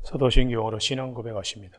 사도신경으로 신앙 고백하십니다.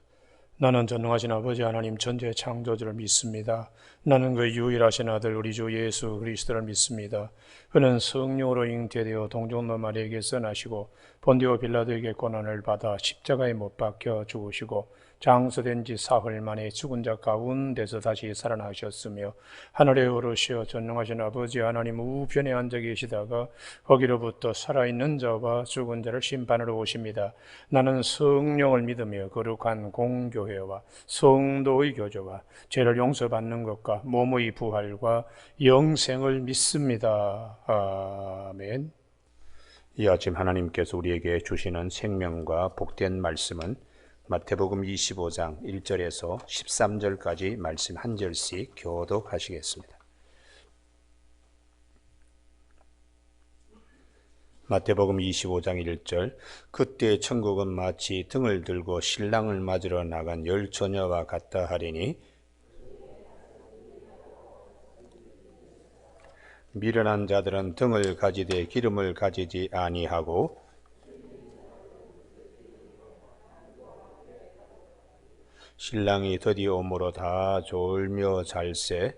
나는 전능하신 아버지 하나님 전지의 창조주를 믿습니다. 나는 그 유일하신 아들 우리 주 예수 그리스도를 믿습니다. 그는 성령으로 잉태되어 동정노 마리아에게서 나시고 본디오 빌라도에게 고난을 받아 십자가에 못 박혀 죽으시고 장서된 지 사흘 만에 죽은 자 가운데서 다시 살아나셨으며 하늘에 오르시어 전능하신 아버지 하나님 우편에 앉아 계시다가 거기로부터 살아있는 자와 죽은 자를 심판하러 오십니다. 나는 성령을 믿으며 거룩한 공교회와 성도의 교제와 죄를 용서받는 것과 몸의 부활과 영생을 믿습니다. 아멘. 이 아침 하나님께서 우리에게 주시는 생명과 복된 말씀은 마태복음 25장 1절에서 13절까지 말씀 한 절씩 교독하시겠습니다. 마태복음 25장 1절. 그때 천국은 마치 등을 들고 신랑을 맞으러 나간 10처녀와 같다 하리니 미련한 자들은 등을 가지되 기름을 가지지 아니하고 신랑이 드디어 오므로 다 졸며 잘세.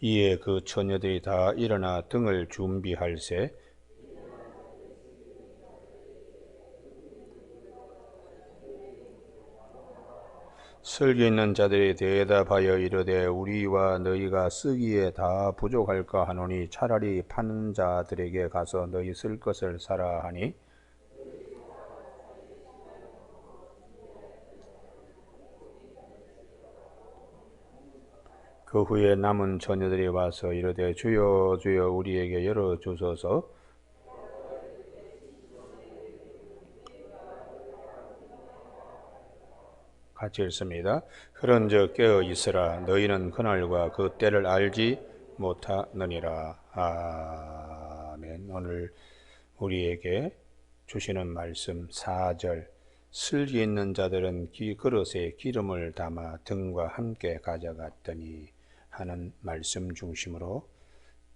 이에 그 처녀들이 다 일어나 등을 준비할세. 슬기 있는 자들이 대답하여 이르되 우리와 너희가 쓰기에 다 부족할까 하노니 차라리 파는 자들에게 가서 너희 쓸 것을 사라 하니 그 후에 남은 처녀들이 와서 이르되 주여 주여 우리에게 열어주소서. 같이 읽습니다. 그런즉 깨어 있으라 너희는 그날과 그 때를 알지 못하느니라. 아멘. 오늘 우리에게 주시는 말씀 4절. 슬기 있는 자들은 그릇에 기름을 담아 등과 함께 가져갔더니 하는 말씀 중심으로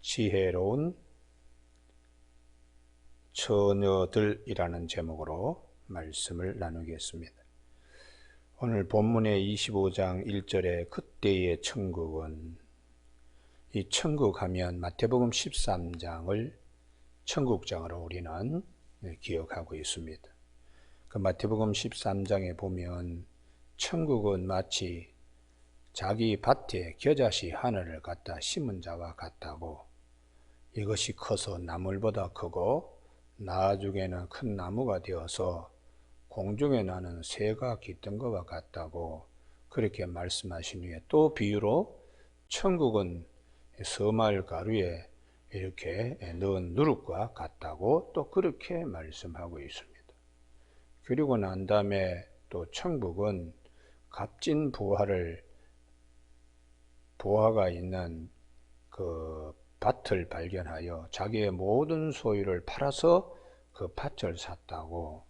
지혜로운 처녀들이라는 제목으로 말씀을 나누겠습니다. 오늘 본문의 25장 1절에 그때의 천국은, 이 천국 하면 마태복음 13장을 천국장으로 우리는 기억하고 있습니다. 그 마태복음 13장에 보면 천국은 마치 자기 밭에 겨자씨 하나를 갖다 심은 자와 같다고, 이것이 커서 나물보다 크고 나중에는 큰 나무가 되어서 공중에 나는 새가 깃든 것과 같다고 그렇게 말씀하신 후에 또 비유로 천국은 서말 가루에 이렇게 넣은 누룩과 같다고 또 그렇게 말씀하고 있습니다. 그리고 난 다음에 또 천국은 값진 부하가 있는 그 밭을 발견하여 자기의 모든 소유를 팔아서 그 밭을 샀다고,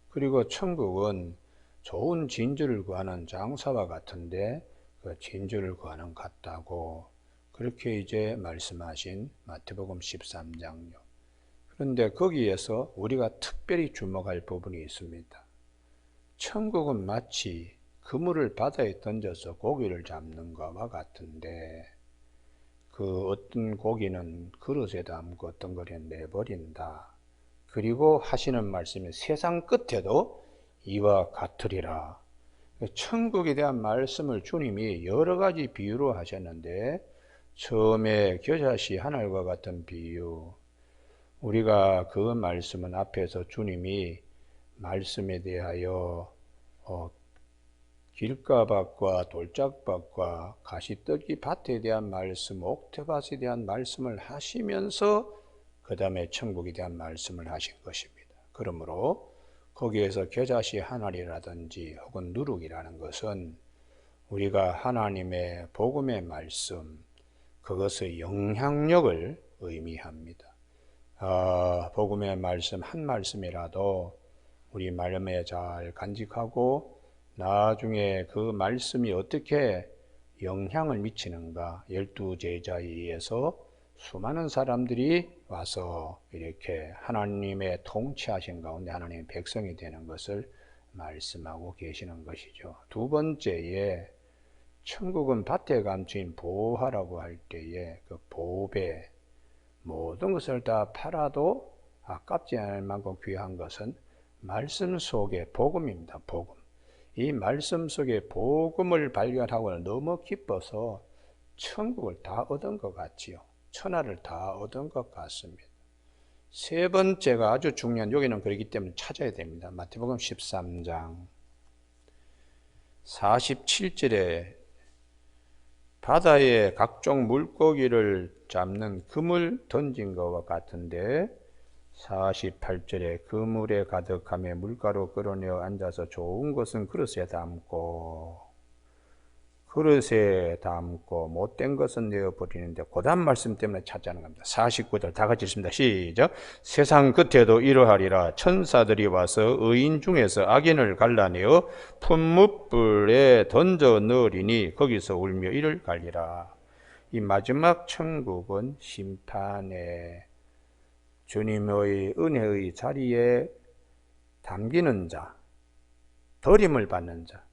그리고 천국은 좋은 진주를 구하는 장사와 같은데 그 진주를 구하는 같다고 그렇게 이제 말씀하신 마태복음 13장요. 그런데 거기에서 우리가 특별히 주목할 부분이 있습니다. 천국은 마치 그물을 바다에 던져서 고기를 잡는 것과 같은데 그 어떤 고기는 그릇에 담고 어떤 거를 내버린다. 그리고 하시는 말씀이 세상 끝에도 이와 같으리라. 천국에 대한 말씀을 주님이 여러 가지 비유로 하셨는데 처음에 겨자씨 한 알과 같은 비유, 우리가 그 말씀은 앞에서 주님이 말씀에 대하여 길가밭과 돌짝밭과 가시떨기 밭에 대한 말씀, 옥토밭에 대한 말씀을 하시면서 그 다음에 천국에 대한 말씀을 하신 것입니다. 그러므로 거기에서 겨자씨 한 알이라든지 혹은 누룩이라는 것은 우리가 하나님의 복음의 말씀, 그것의 영향력을 의미합니다. 복음의 말씀 한 말씀이라도 우리 마음에 잘 간직하고 나중에 그 말씀이 어떻게 영향을 미치는가, 12제자에 의해서 수많은 사람들이 와서 이렇게 하나님의 통치하신 가운데 하나님의 백성이 되는 것을 말씀하고 계시는 것이죠. 두 번째에 천국은 밭에 감추인 보화라고 할 때에 그 보배, 모든 것을 다 팔아도 아깝지 않을 만큼 귀한 것은 말씀 속의 복음입니다. 복음. 이 말씀 속의 복음을 발견하고 너무 기뻐서 천국을 다 얻은 것 같지요. 천하를 다 얻은 것 같습니다. 세 번째가 아주 중요한, 여기는 그렇기 때문에 찾아야 됩니다. 마태복음 13장 47절에 바다에 각종 물고기를 잡는 그물 던진 것과 같은데 48절에 그물에 가득하며 물가로 끌어내어 앉아서 좋은 것은 그릇에 담고 못된 것은 내어버리는데 그 다음 말씀 때문에 찾자는 겁니다. 49절 다 같이 읽습니다. 시작. 세상 끝에도 이러하리라. 천사들이 와서 의인 중에서 악인을 갈라내어噴뭇불에 던져 넣으리니 거기서 울며 이를 갈리라. 이 마지막 천국은 심판의 주님의 은혜의 자리에 담기는 자, 버림을 받는 자,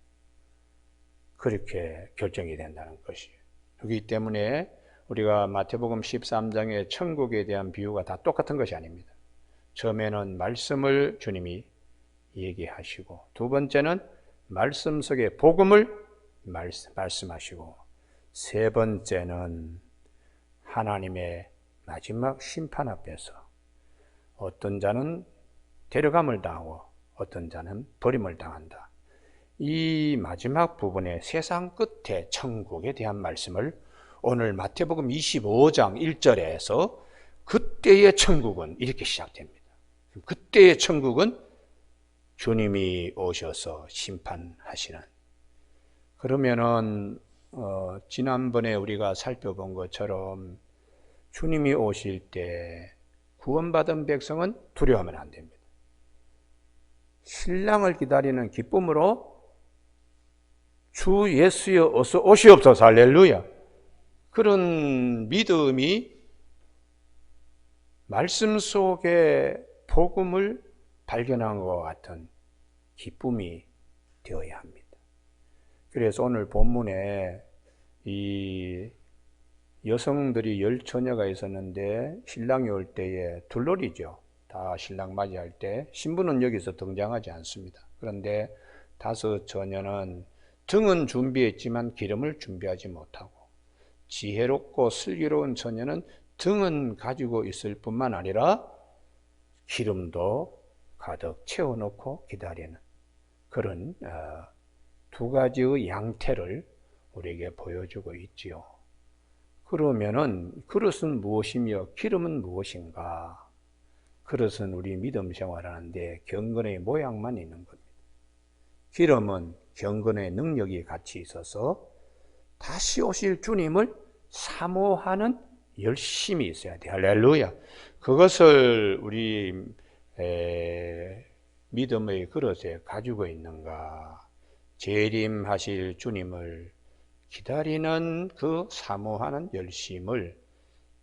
그렇게 결정이 된다는 것이에요. 그렇기 때문에 우리가 마태복음 13장의 천국에 대한 비유가 다 똑같은 것이 아닙니다. 처음에는 말씀을 주님이 얘기하시고, 두 번째는 말씀 속의 복음을 말씀하시고, 세 번째는 하나님의 마지막 심판 앞에서 어떤 자는 데려감을 당하고 어떤 자는 버림을 당한다. 이 마지막 부분의 세상 끝의 천국에 대한 말씀을 오늘 마태복음 25장 1절에서 그때의 천국은 이렇게 시작됩니다. 그때의 천국은 주님이 오셔서 심판하시는. 그러면은 지난번에 우리가 살펴본 것처럼 주님이 오실 때 구원받은 백성은 두려워하면 안 됩니다. 신랑을 기다리는 기쁨으로 주 예수여 어서 오시옵소서, 할렐루야. 그런 믿음이 말씀 속에 복음을 발견한 것과 같은 기쁨이 되어야 합니다. 그래서 오늘 본문에 이 여성들이 10처녀가 있었는데 신랑이 올 때에 둘러리죠. 다 신랑 맞이할 때 신부는 여기서 등장하지 않습니다. 그런데 5처녀는 등은 준비했지만 기름을 준비하지 못하고, 지혜롭고 슬기로운 처녀는 등은 가지고 있을 뿐만 아니라 기름도 가득 채워놓고 기다리는 그런 두 가지의 양태를 우리에게 보여주고 있지요. 그러면은 그릇은 무엇이며 기름은 무엇인가? 그릇은 우리 믿음 생활하는데 경건의 모양만 있는 겁니다. 기름은 경건의 능력이 같이 있어서 다시 오실 주님을 사모하는 열심이 있어야 돼. 할렐루야. 그것을 우리 믿음의 그릇에 가지고 있는가? 재림하실 주님을 기다리는 그 사모하는 열심을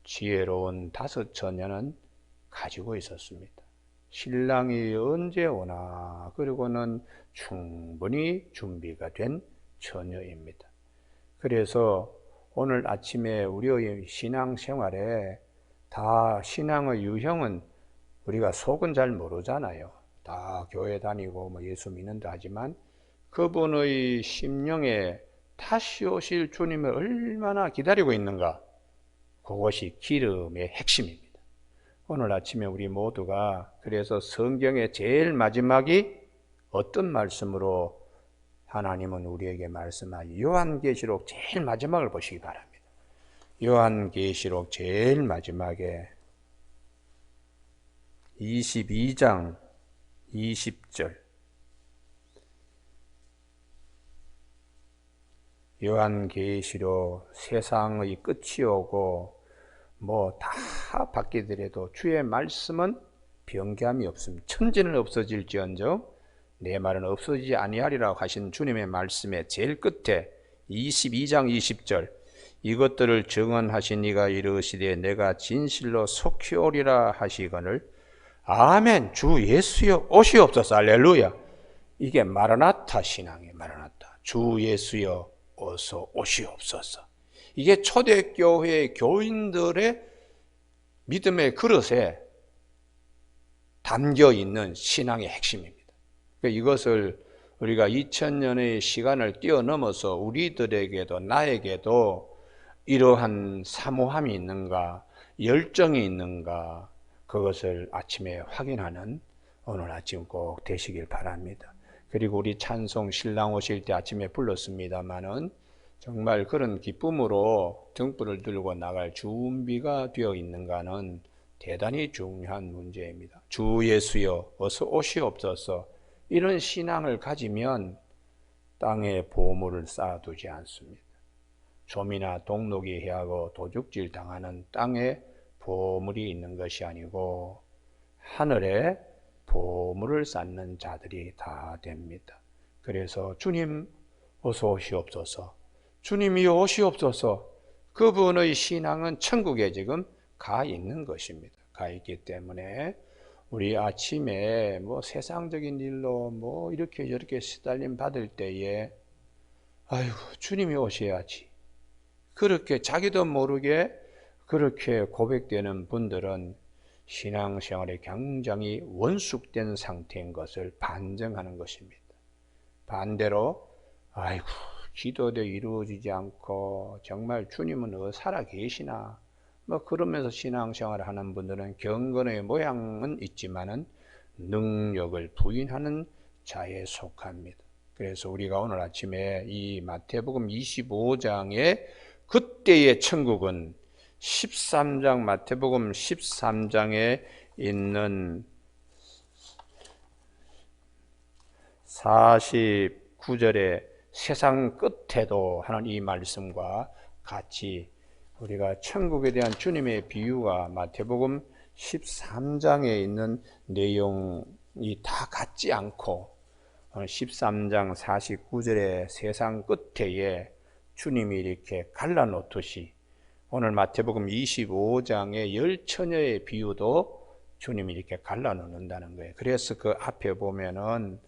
지혜로운 5처녀는 가지고 있었습니다. 신랑이 언제 오나, 그리고는 충분히 준비가 된 처녀입니다. 그래서 오늘 아침에 우리의 신앙생활에 다 신앙의 유형은 우리가 속은 잘 모르잖아요. 다 교회 다니고 뭐 예수 믿는다 하지만 그분의 심령에 다시 오실 주님을 얼마나 기다리고 있는가, 그것이 기름의 핵심입니다. 오늘 아침에 우리 모두가 그래서 성경의 제일 마지막이 어떤 말씀으로 하나님은 우리에게 말씀하여 요한계시록 제일 마지막을 보시기 바랍니다. 요한계시록 제일 마지막에 22장 20절, 요한계시록 세상의 끝이 오고 뭐 다 바뀌더라도 주의 말씀은 변개함이 없음. 천지는 없어질지언정 내 말은 없어지지 아니하리라고 하신 주님의 말씀의 제일 끝에 22장 20절, 이것들을 증언하신 이가 이르시되 내가 진실로 속히 오리라 하시거늘 아멘. 주 예수여 오시옵소서. 할렐루야. 이게 마라나타 신앙이에요. 마라나타. 주 예수여 어서 오시옵소서. 이게 초대교회 교인들의 믿음의 그릇에 담겨 있는 신앙의 핵심입니다. 이것을 우리가 2000년의 시간을 뛰어넘어서 우리들에게도 나에게도 이러한 사모함이 있는가, 열정이 있는가, 그것을 아침에 확인하는 오늘 아침 꼭 되시길 바랍니다. 그리고 우리 찬송 신랑 오실 때 아침에 불렀습니다마는 정말 그런 기쁨으로 등불을 들고 나갈 준비가 되어 있는가는 대단히 중요한 문제입니다. 주 예수여 어서 오시옵소서. 이런 신앙을 가지면 땅에 보물을 쌓아두지 않습니다. 좀이나 동록이 해하고 도둑질 당하는 땅에 보물이 있는 것이 아니고 하늘에 보물을 쌓는 자들이 다 됩니다. 그래서 주님 어서 오시옵소서. 주님이 오시옵소서. 그분의 신앙은 천국에 지금 가 있는 것입니다. 가 있기 때문에 우리 아침에 세상적인 일로 이렇게 저렇게 시달림 받을 때에 아이고 주님이 오셔야지. 그렇게 자기도 모르게 그렇게 고백되는 분들은 신앙생활에 굉장히 원숙된 상태인 것을 반증하는 것입니다. 반대로 아이고 기도도 이루어지지 않고 정말 주님은 살아 계시나 그러면서 신앙생활을 하는 분들은 경건의 모양은 있지만은 능력을 부인하는 자에 속합니다. 그래서 우리가 오늘 아침에 이 마태복음 25장의 그때의 천국은 13장 마태복음 13장에 있는 49절의 세상 끝에도 하는 이 말씀과 같이 우리가 천국에 대한 주님의 비유가 마태복음 13장에 있는 내용이 다 같지 않고 13장 49절의 세상 끝에 주님이 이렇게 갈라놓듯이 오늘 마태복음 25장의 열처녀의 비유도 주님이 이렇게 갈라놓는다는 거예요. 그래서 그 앞에 보면은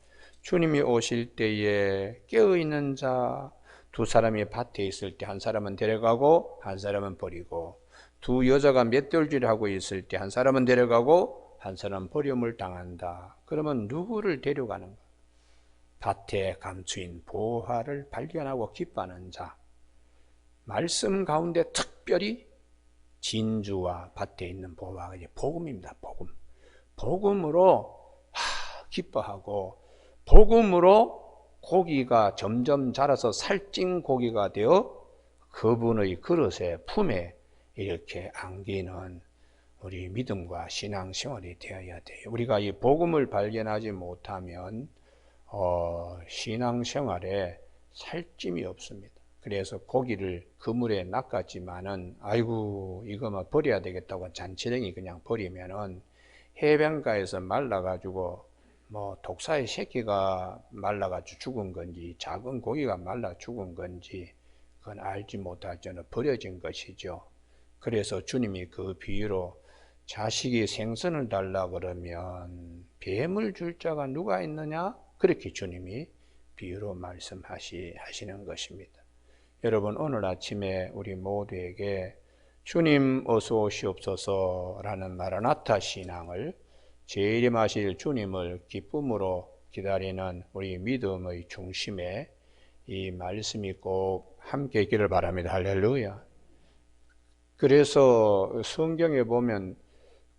주님이 오실 때에 깨어있는 자 두 사람이 밭에 있을 때 한 사람은 데려가고 한 사람은 버리고 두 여자가 맷돌질을 하고 있을 때 한 사람은 데려가고 한 사람은 버림을 당한다. 그러면 누구를 데려가는가? 밭에 감추인 보화를 발견하고 기뻐하는 자. 말씀 가운데 특별히 진주와 밭에 있는 보화가 이제 복음입니다. 복음. 복음으로 기뻐하고 복음으로 고기가 점점 자라서 살찐 고기가 되어 그분의 그릇에 품에 이렇게 안기는 우리 믿음과 신앙생활이 되어야 돼요. 우리가 이 복음을 발견하지 못하면 신앙생활에 살찜이 없습니다. 그래서 고기를 그물에 낚았지만은 아이고 이거 버려야 되겠다고 잔치랭이 그냥 버리면은 해변가에서 말라가지고 독사의 새끼가 말라가지고 죽은 건지 작은 고기가 말라 죽은 건지 그건 알지 못할 저는 버려진 것이죠. 그래서 주님이 그 비유로 자식이 생선을 달라 그러면 뱀을 줄 자가 누가 있느냐? 그렇게 주님이 비유로 말씀하시는 것입니다. 여러분 오늘 아침에 우리 모두에게 주님 어서 오시옵소서라는 마라나타 신앙을 재림하실 주님을 기쁨으로 기다리는 우리 믿음의 중심에 이 말씀이 꼭 함께 있기를 바랍니다. 할렐루야. 그래서 성경에 보면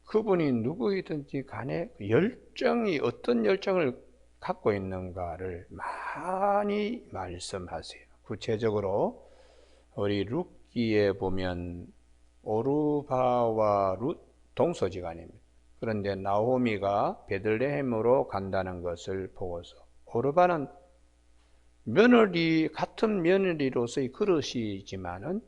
그분이 누구이든지 간에 열정이 어떤 열정을 갖고 있는가를 많이 말씀하세요. 구체적으로 우리 룻기에 보면 오르바와 룻 동서지간입니다. 그런데 나오미가 베들레헴으로 간다는 것을 보고서 오르바는 같은 며느리로서의 그릇이지만은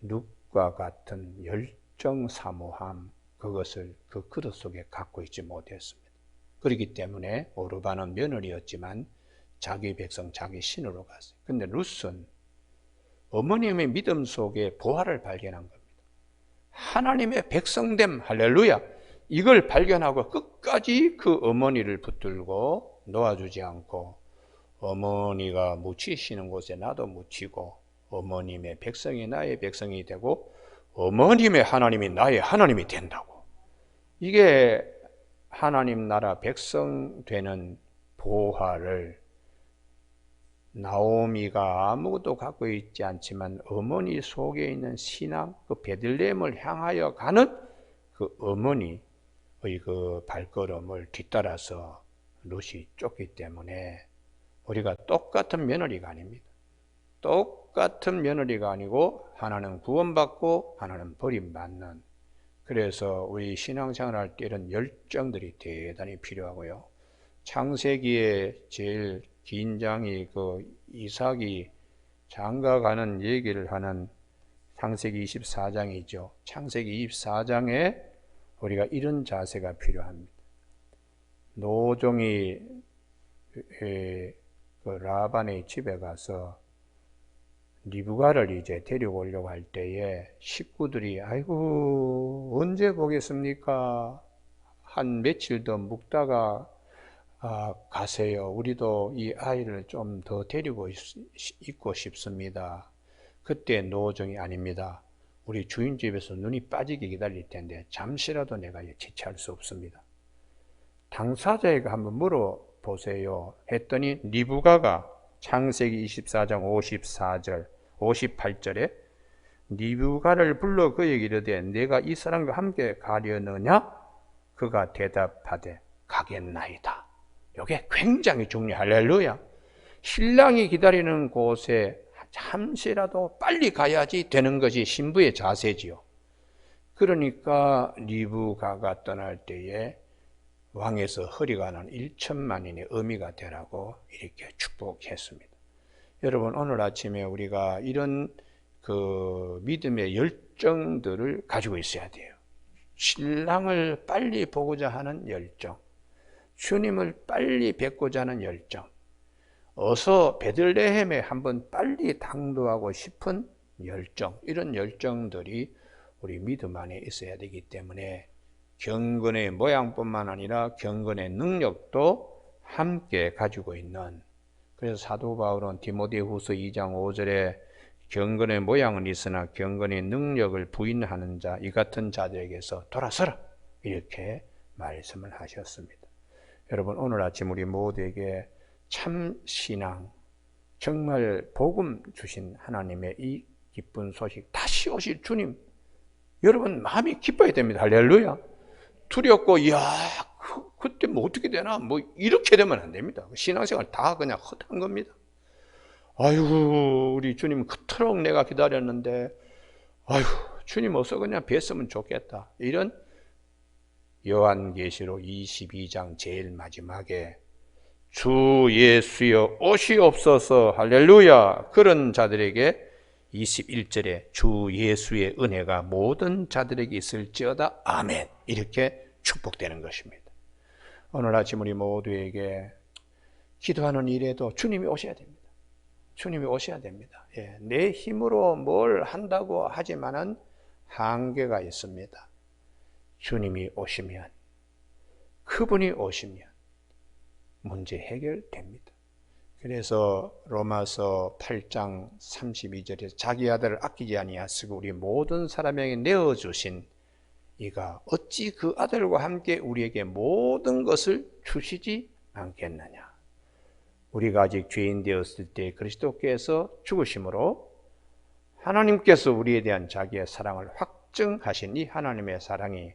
룻과 같은 열정 사모함 그것을 그 그릇 속에 갖고 있지 못했습니다. 그렇기 때문에 오르바는 며느리였지만 자기 백성 자기 신으로 갔어요. 근데 룻은 어머님의 믿음 속에 보화를 발견한 겁니다. 하나님의 백성됨, 할렐루야. 이걸 발견하고 끝까지 그 어머니를 붙들고 놓아주지 않고 어머니가 묻히시는 곳에 나도 묻히고 어머님의 백성이 나의 백성이 되고 어머님의 하나님이 나의 하나님이 된다고. 이게 하나님 나라 백성 되는 보화를 나오미가 아무것도 갖고 있지 않지만 어머니 속에 있는 신앙, 그 베들레헴을 향하여 가는 그 어머니의 그 발걸음을 뒤따라서 룻이 쫓기 때문에 우리가 똑같은 며느리가 아닙니다. 똑같은 며느리가 아니고 하나는 구원받고 하나는 버림받는. 그래서 우리 신앙생활할 때 이런 열정들이 대단히 필요하고요. 창세기에 제일 긴 장이 그 이삭이 장가가는 얘기를 하는 창세기 24장이죠. 창세기 24장에 우리가 이런 자세가 필요합니다. 노종이 그 라반의 집에 가서 리브가를 이제 데리고 오려고 할 때에 식구들이 아이고 언제 보겠습니까? 한 며칠 더 묵다가 가세요. 우리도 이 아이를 좀 더 데리고 있고 싶습니다. 그때 노종이 아닙니다. 우리 주인 집에서 눈이 빠지게 기다릴 텐데 잠시라도 내가 지체할 수 없습니다. 당사자에게 한번 물어보세요. 했더니 리브가가 창세기 24장 54절 58절에 리브가를 불러 그에게 이르되 내가 이 사람과 함께 가려느냐? 그가 대답하되 가겠나이다. 이게 굉장히 중요해요. 할렐루야. 신랑이 기다리는 곳에 잠시라도 빨리 가야지 되는 것이 신부의 자세지요. 그러니까 리브가가 떠날 때에 왕에서 허리가 난 1천만인의 의미가 되라고 이렇게 축복했습니다. 여러분 오늘 아침에 우리가 이런 그 믿음의 열정들을 가지고 있어야 돼요. 신랑을 빨리 보고자 하는 열정, 주님을 빨리 뵙고자 하는 열정, 어서 베들레헴에 한번 빨리 당도하고 싶은 열정, 이런 열정들이 우리 믿음 안에 있어야 되기 때문에 경건의 모양뿐만 아니라 경건의 능력도 함께 가지고 있는, 그래서 사도 바울은 디모데후서 2장 5절에 경건의 모양은 있으나 경건의 능력을 부인하는 자, 이 같은 자들에게서 돌아서라 이렇게 말씀을 하셨습니다. 여러분 오늘 아침 우리 모두에게 참 신앙, 정말 복음 주신 하나님의 이 기쁜 소식, 다시 오실 주님, 여러분 마음이 기뻐야 됩니다. 할렐루야. 두렵고 그때 뭐 어떻게 되나 뭐 이렇게 되면 안 됩니다. 신앙생활 다 그냥 헛한 겁니다. 아이고 우리 주님 그토록 내가 기다렸는데 아이고 주님 어서 그냥 뵀으면 좋겠다. 이런 요한계시록 22장 제일 마지막에 주 예수여 오시옵소서 할렐루야, 그런 자들에게 21절에 주 예수의 은혜가 모든 자들에게 있을지어다 아멘, 이렇게 축복되는 것입니다. 오늘 아침 우리 모두에게 기도하는 일에도 주님이 오셔야 됩니다. 주님이 오셔야 됩니다. 내 힘으로 뭘 한다고 하지만은 한계가 있습니다. 주님이 오시면, 그분이 오시면 문제 해결됩니다. 그래서 로마서 8장 32절에 자기 아들을 아끼지 아니하시고 우리 모든 사람에게 내어주신 이가 어찌 그 아들과 함께 우리에게 모든 것을 주시지 않겠느냐. 우리가 아직 죄인 되었을 때 그리스도께서 죽으심으로 하나님께서 우리에 대한 자기의 사랑을 확증하신 이 하나님의 사랑이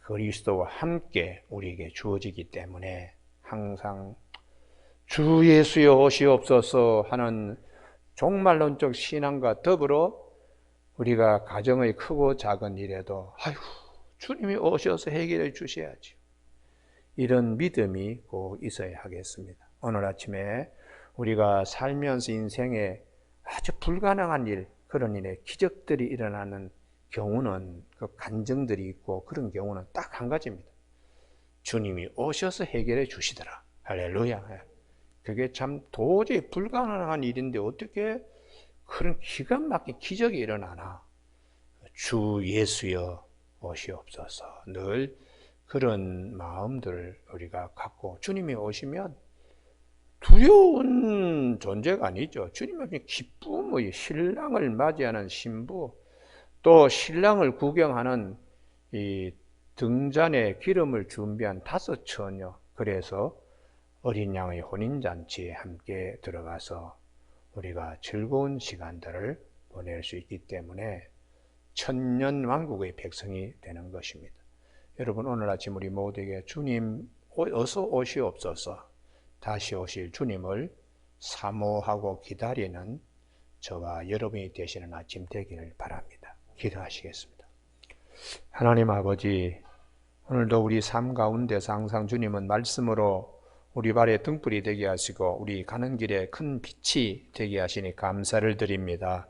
그리스도와 함께 우리에게 주어지기 때문에 항상 주 예수여 오시옵소서 하는 종말론적 신앙과 더불어 우리가 가정의 크고 작은 일에도 아이고 주님이 오셔서 해결해 주셔야지, 이런 믿음이 꼭 있어야 하겠습니다. 오늘 아침에 우리가 살면서 인생에 아주 불가능한 일, 그런 일에 기적들이 일어나는 경우는, 그 간증들이 있고 그런 경우는 딱 한 가지입니다. 주님이 오셔서 해결해 주시더라. 할렐루야. 그게 참 도저히 불가능한 일인데 어떻게 그런 기가 막힌 기적이 일어나나? 주 예수여 오시옵소서. 늘 그런 마음들을 우리가 갖고 주님이 오시면 두려운 존재가 아니죠. 주님은 기쁨의 신랑을 맞이하는 신부, 또 신랑을 구경하는 이 등잔에 기름을 준비한 5 처녀, 그래서 어린 양의 혼인잔치에 함께 들어가서 우리가 즐거운 시간들을 보낼 수 있기 때문에 천년왕국의 백성이 되는 것입니다. 여러분, 오늘 아침 우리 모두에게 주님 어서 오시옵소서, 다시 오실 주님을 사모하고 기다리는 저와 여러분이 되시는 아침 되기를 바랍니다. 기도하시겠습니다. 하나님 아버지, 오늘도 우리 삶 가운데서 항상 주님은 말씀으로 우리 발에 등불이 되게 하시고 우리 가는 길에 큰 빛이 되게 하시니 감사를 드립니다.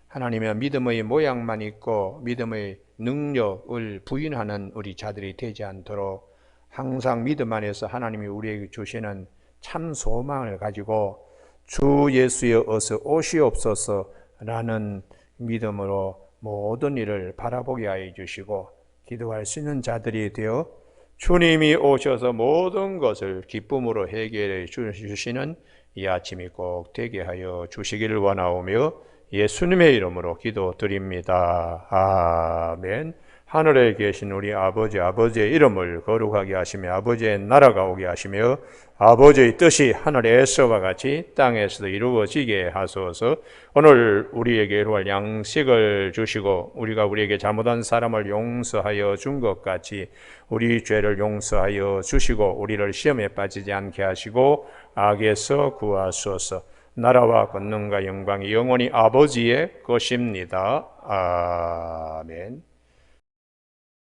하나님의 믿음의 모양만 있고 믿음의 능력을 부인하는 우리 자들이 되지 않도록 항상 믿음 안에서 하나님이 우리에게 주시는 참 소망을 가지고 주 예수여 어서 오시옵소서라는 믿음으로 모든 일을 바라보게 하여 주시고 기도할 수 있는 자들이 되어 주님이 오셔서 모든 것을 기쁨으로 해결해 주시는 이 아침이 꼭 되게 하여 주시기를 원하오며 예수님의 이름으로 기도드립니다. 아멘. 하늘에 계신 우리 아버지의 이름을 거룩하게 하시며 아버지의 나라가 오게 하시며 아버지의 뜻이 하늘에서와 같이 땅에서도 이루어지게 하소서. 오늘 우리에게 이루할 양식을 주시고 우리가 우리에게 잘못한 사람을 용서하여 준 것 같이 우리 죄를 용서하여 주시고 우리를 시험에 빠지지 않게 하시고 악에서 구하소서. 나라와 권능과 영광이 영원히 아버지의 것입니다. 아멘.